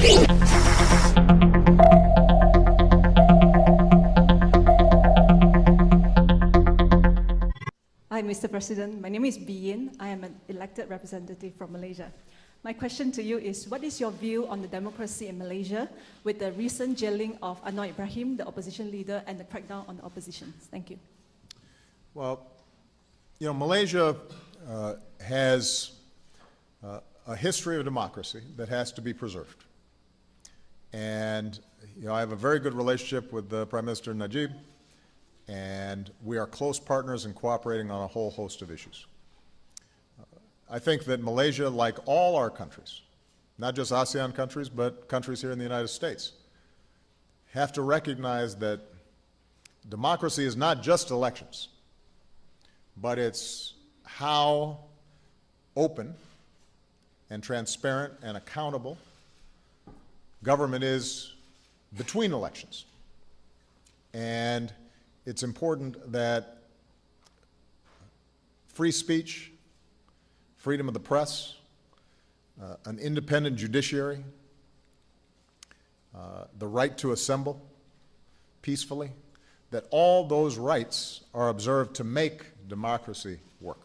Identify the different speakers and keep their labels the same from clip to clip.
Speaker 1: Hi, Mr. President. My name is Biyin. I am an elected representative from Malaysia. My question to you is, what is your view on the democracy in Malaysia with the recent jailing of Anwar Ibrahim, the opposition leader, and the crackdown on the opposition? Thank you.
Speaker 2: Well, you know, Malaysia has a history of democracy that has to be preserved. And, you know, I have a very good relationship with Prime Minister Najib, and we are close partners in cooperating on a whole host of issues. I think that Malaysia, like all our countries, not just ASEAN countries, but countries here in the United States, have to recognize that democracy is not just elections, but it's how open and transparent and accountable government is between elections. And it's important that free speech, freedom of the press, an independent judiciary, the right to assemble peacefully, that all those rights are observed to make democracy work.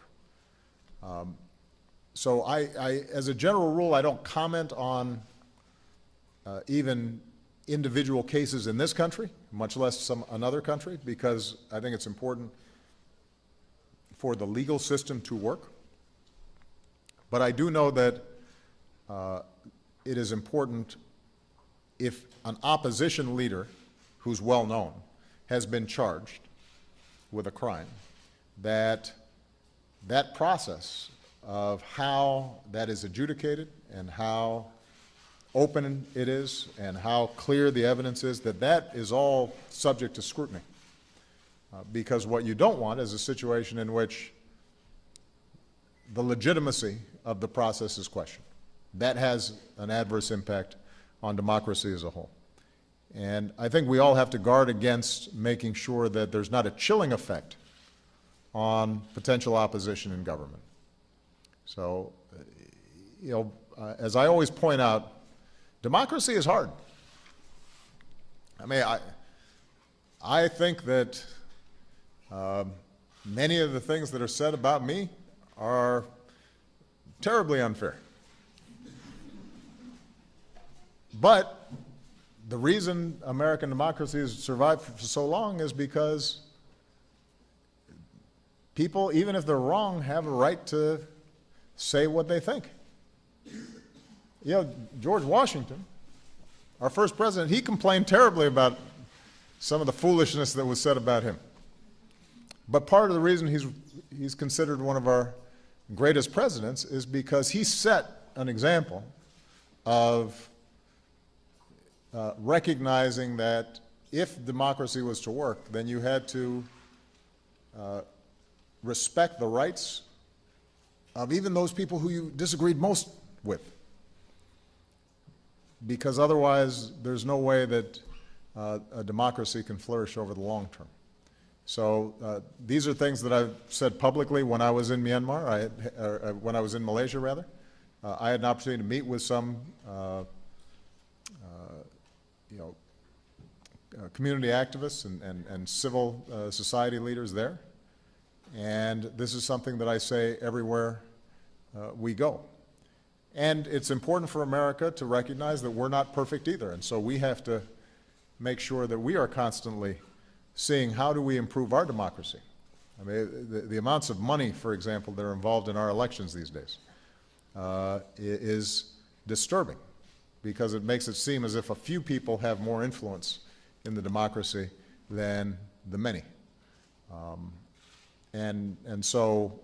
Speaker 2: So as a general rule, I don't comment on even individual cases in this country, much less another country, because I think it's important for the legal system to work. But I do know that it is important if an opposition leader who's well known has been charged with a crime, that that process of how that is adjudicated and how open it is and how clear the evidence is, that is all subject to scrutiny. Because what you don't want is a situation in which the legitimacy of the process is questioned. That has an adverse impact on democracy as a whole. And I think we all have to guard against making sure that there's not a chilling effect on potential opposition in government. So, you know, as I always point out, democracy is hard. I mean, I think that many of the things that are said about me are terribly unfair. But the reason American democracy has survived for so long is because people, even if they're wrong, have a right to say what they think. You know, George Washington, our first president, he complained terribly about some of the foolishness that was said about him. But part of the reason he's considered one of our greatest presidents is because he set an example of recognizing that if democracy was to work, then you had to respect the rights of even those people who you disagreed most with. Because otherwise, there's no way that a democracy can flourish over the long term. So these are things that I've said publicly when I was in Myanmar, when I was in Malaysia, rather. I had an opportunity to meet with some community activists and civil society leaders there. And this is something that I say everywhere we go. And it's important for America to recognize that we're not perfect either. And so we have to make sure that we are constantly seeing how do we improve our democracy. I mean, the amounts of money, for example, that are involved in our elections these days is disturbing, because it makes it seem as if a few people have more influence in the democracy than the many. And so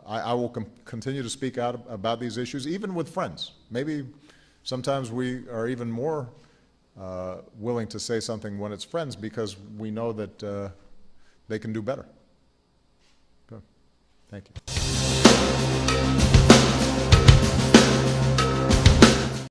Speaker 2: I will continue to speak out about these issues, even with friends. Maybe sometimes we are even more willing to say something when it's friends, because we know that they can do better. Good. Thank you.